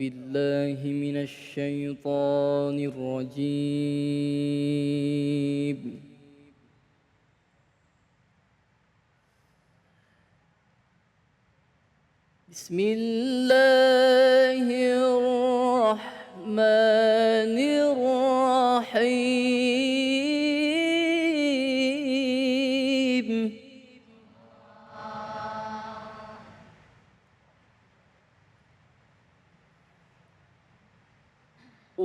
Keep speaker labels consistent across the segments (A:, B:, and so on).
A: بالله من الشيطان الرجيم. بسم الله الرحمن الرحيم.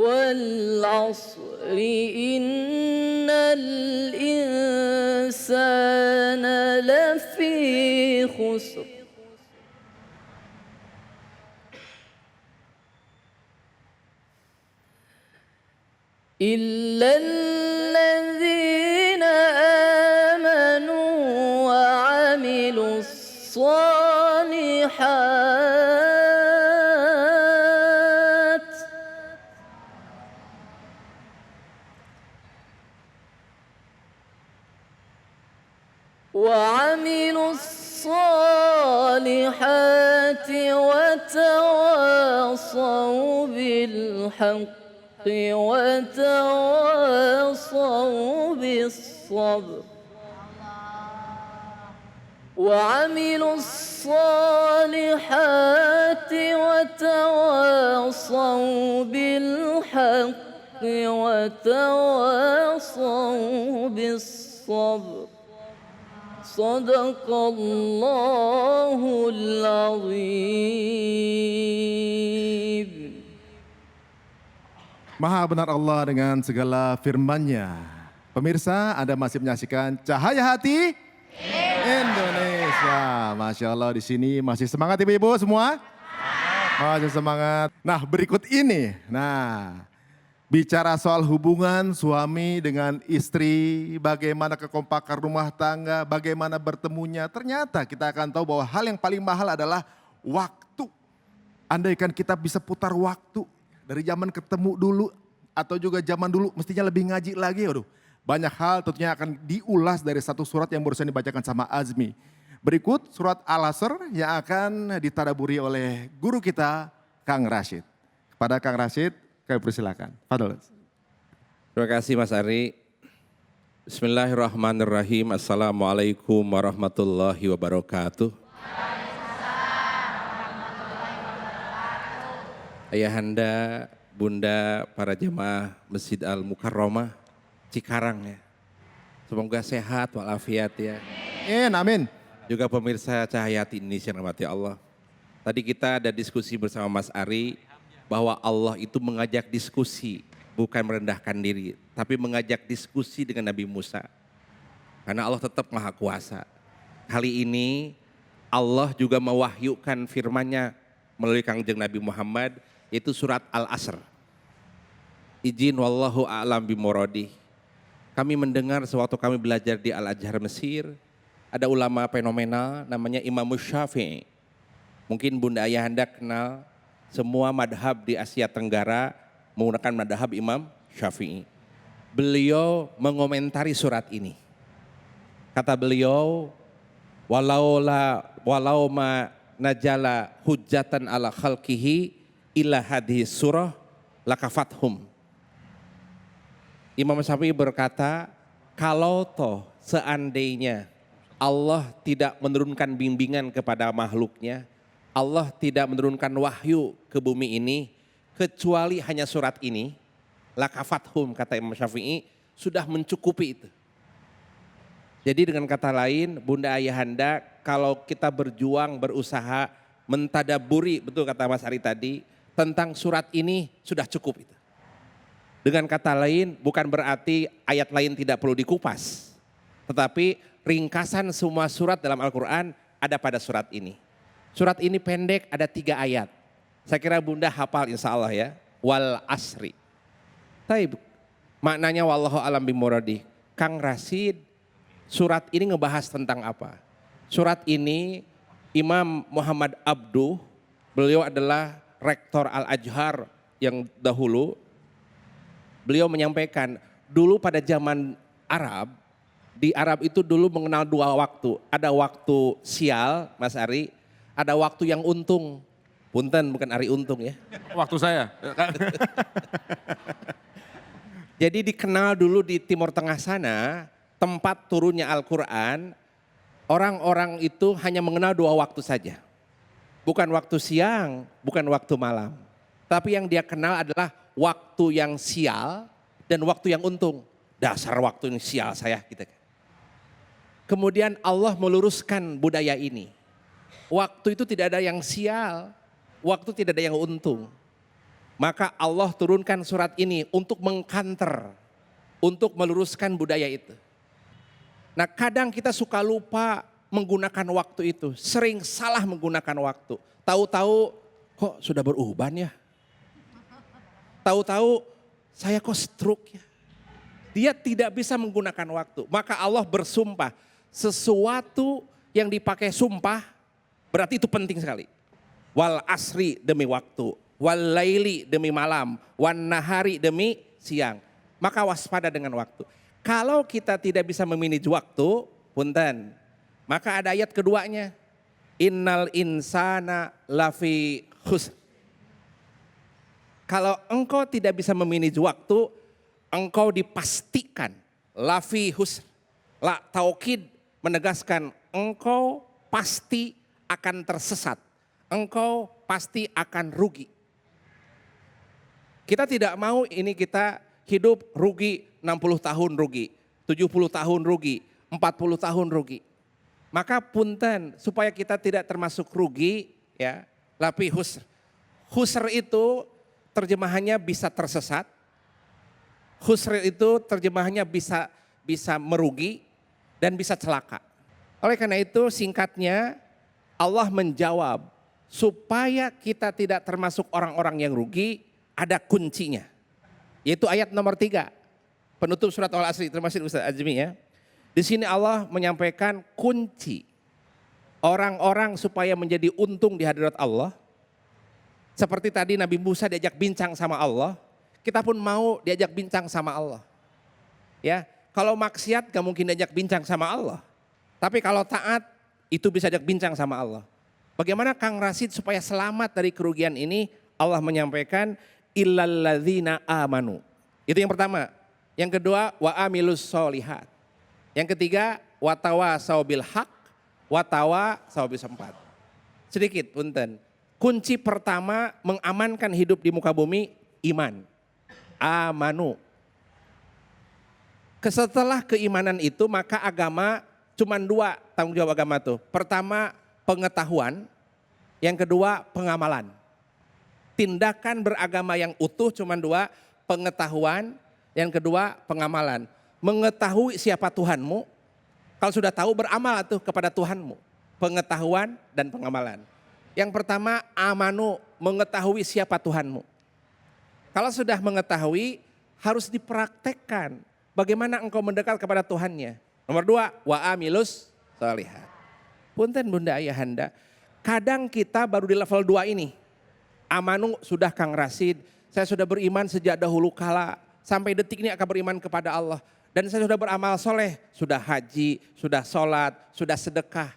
A: والعصر إن الإنسان لفي خسر إلا الذين آمنوا وعملوا الصالحات وتواصوا بالحق وتواصوا بالصبر وعملوا الصالحات وتواصوا بالحق وتواصوا بالصبر. صدق الله العظيم.
B: Maha benar Allah dengan segala firman-Nya. Pemirsa, Anda masih menyaksikan Cahaya Hati Indonesia. Masya Allah, di sini masih semangat ibu-ibu semua? Masih semangat. Nah, berikut ini. Bicara soal hubungan suami dengan istri, bagaimana kekompakan rumah tangga, bagaimana bertemunya. Ternyata kita akan tahu bahwa hal yang paling mahal adalah waktu. Andaikan kita bisa putar waktu dari zaman ketemu dulu atau juga zaman dulu mestinya lebih ngaji lagi. Aduh, banyak hal tentunya akan diulas dari satu surat yang barusan dibacakan sama Azmi. Berikut surat Al-Asr yang akan ditadaburi oleh guru kita Kang Rashid. Kepada Kang Rashid, kami persilakan. Fadol.
C: Terima kasih Mas Ari. Bismillahirrahmanirrahim. Assalamualaikum warahmatullahi wabarakatuh. Ayahanda, bunda, para jemaah Masjid Al-Mukarramah, Cikarang ya. Semoga sehat walafiat ya.
B: Amin.
C: Juga pemirsa Cahaya Hati Indonesia yang dirahmati Allah. Tadi kita ada diskusi bersama Mas Ari bahwa Allah itu mengajak diskusi, bukan merendahkan diri, tapi mengajak diskusi dengan Nabi Musa. Karena Allah tetap Maha Kuasa. Kali ini Allah juga mewahyukan firman-Nya melalui Kangjeng Nabi Muhammad, yaitu surat Al-Asr. Izin wallahu a'lam bimuradi. Kami mendengar sewaktu kami belajar di Al-Azhar Mesir, ada ulama fenomenal namanya Imam Syafi'i. Mungkin Bunda Ayahanda kenal, semua madhab di Asia Tenggara menggunakan madhab Imam Syafi'i. Beliau mengomentari surat ini. Kata beliau, walau ma najala hujjatan ala khalqihi illa hadhihi surah lakafathum. Imam Syafi'i berkata, kalau toh seandainya Allah tidak menurunkan bimbingan kepada makhluknya, Allah tidak menurunkan wahyu ke bumi ini, kecuali hanya surat ini, lakafathum kata Imam Syafi'i, sudah mencukupi itu. Jadi dengan kata lain, Bunda Ayahanda, kalau kita berjuang, berusaha, mentadaburi, betul kata Mas Ari tadi, tentang surat ini sudah cukup itu. Dengan kata lain, bukan berarti ayat lain tidak perlu dikupas. Tetapi ringkasan semua surat dalam Al-Quran ada pada surat ini. Surat ini pendek, ada 3 ayat. Saya kira Bunda hafal insya Allah ya. Wal asri. Taib, maknanya wallahu alam bimuradi. Kang Rashid, surat ini ngebahas tentang apa? Surat ini Imam Muhammad Abduh, beliau adalah rektor Al-Azhar yang dahulu. Beliau menyampaikan, dulu pada zaman Arab, di Arab itu dulu mengenal 2 waktu. Ada waktu sial, Mas Ari, ada waktu yang untung. Punten bukan Ari Untung ya.
B: Waktu saya.
C: Jadi dikenal dulu di Timur Tengah sana, tempat turunnya Al-Quran, orang-orang itu hanya mengenal 2 waktu saja. Bukan waktu siang, bukan waktu malam. Tapi yang dia kenal adalah waktu yang sial dan waktu yang untung. Dasar waktu ini sial saya gitu. Kemudian Allah meluruskan budaya ini. Waktu itu tidak ada yang sial, waktu tidak ada yang untung. Maka Allah turunkan surat ini untuk mengkanter, untuk meluruskan budaya itu. Nah kadang kita suka lupa menggunakan waktu itu, sering salah menggunakan waktu. Tahu-tahu kok sudah beruban ya? Tahu-tahu saya kok stroke ya? Dia tidak bisa menggunakan waktu. Maka Allah bersumpah, sesuatu yang dipakai sumpah berarti itu penting sekali. Wal asri demi waktu, wal laili demi malam, wan nahari demi siang. Maka waspada dengan waktu. Kalau kita tidak bisa memanage waktu, punten. Maka ada ayat keduanya. Innal insana lafi khusr. Kalau engkau tidak bisa memanage waktu, engkau dipastikan lafi khusr. La taukid menegaskan engkau pasti akan tersesat. Engkau pasti akan rugi. Kita tidak mau ini kita hidup rugi 60 tahun rugi, 70 tahun rugi, 40 tahun rugi. Maka punten supaya kita tidak termasuk rugi ya, lafi khusr. Khusr itu terjemahannya bisa tersesat. Khusr itu terjemahannya bisa merugi dan bisa celaka. Oleh karena itu singkatnya Allah menjawab supaya kita tidak termasuk orang-orang yang rugi ada kuncinya. Yaitu ayat nomor 3 penutup surat Al-Asr. Terima kasih Ustaz Azmi ya. Di sini Allah menyampaikan kunci orang-orang supaya menjadi untung di hadirat Allah. Seperti tadi Nabi Musa diajak bincang sama Allah, kita pun mau diajak bincang sama Allah. Ya, kalau maksiat gak mungkin diajak bincang sama Allah. Tapi kalau taat itu bisa diajak bincang sama Allah. Bagaimana Kang Rashid supaya selamat dari kerugian ini? Allah menyampaikan illalladzina amanu. Itu yang pertama. Yang kedua wa amilus solihat. Yang ketiga watawasau bil haq, watawasau bis sempat. Sedikit punten. Kunci pertama mengamankan hidup di muka bumi iman. Amanu. Setelah keimanan itu maka agama cuma 2 tanggung jawab agama tuh. Pertama pengetahuan, yang kedua pengamalan. Tindakan beragama yang utuh cuma 2, pengetahuan, yang kedua pengamalan. Mengetahui siapa Tuhanmu, kalau sudah tahu beramal tuh kepada Tuhanmu. Pengetahuan dan pengamalan. Yang pertama amanu, mengetahui siapa Tuhanmu. Kalau sudah mengetahui harus dipraktekkan. Bagaimana engkau mendekat kepada Tuhannya. Nomor 2 wa amilus sholihat. Punten bunda ayahanda, kadang kita baru di level 2 ini. Amanu sudah Kang Rashid, saya sudah beriman sejak dahulu kala. Sampai detik ini akan beriman kepada Allah. Dan saya sudah beramal soleh, sudah haji, sudah sholat, sudah sedekah.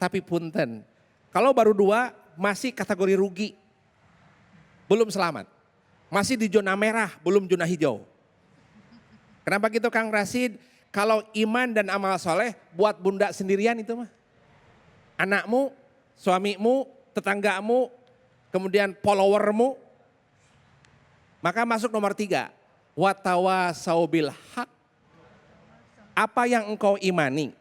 C: Tapi punten, kalau baru 2 masih kategori rugi. Belum selamat. Masih di zona merah, belum zona hijau. Kenapa gitu Kang Rashid? Kalau iman dan amal soleh buat bunda sendirian itu mah. Anakmu, suamimu, tetanggamu, kemudian followermu. Maka masuk nomor 3. Watawasau bil haq. Apa yang engkau imani,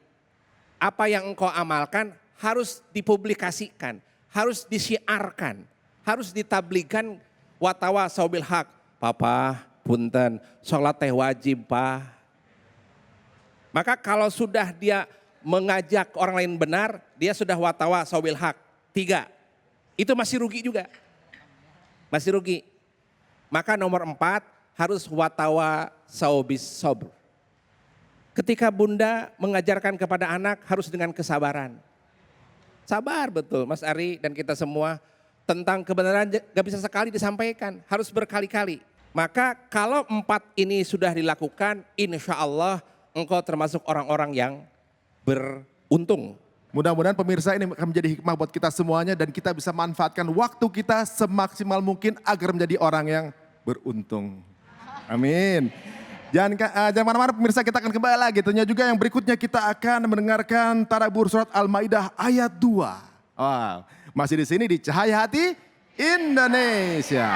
C: apa yang engkau amalkan harus dipublikasikan, harus disiarkan, harus ditablikan. Watawasau bil haq. Papa, punten, sholat teh wajib pak. Maka kalau sudah dia mengajak orang lain benar, dia sudah watawasau bil haq. 3, itu masih rugi juga. Masih rugi. Maka nomor 4 harus watawasau bis sabr. Ketika bunda mengajarkan kepada anak harus dengan kesabaran. Sabar betul Mas Ari dan kita semua. Tentang kebenaran gak bisa sekali disampaikan, harus berkali-kali. Maka kalau 4 ini sudah dilakukan, insya Allah engkau termasuk orang-orang yang beruntung
B: Mudah-mudahan pemirsa ini akan menjadi hikmah buat kita semuanya dan kita bisa manfaatkan waktu kita semaksimal mungkin agar menjadi orang yang beruntung. Amin. Jangan mana-mana pemirsa, kita akan kembali lagi. Tentunya juga yang berikutnya kita akan mendengarkan tadabbur surat Al-Maidah ayat 2. Wow. Masih di sini di Cahaya Hati Indonesia.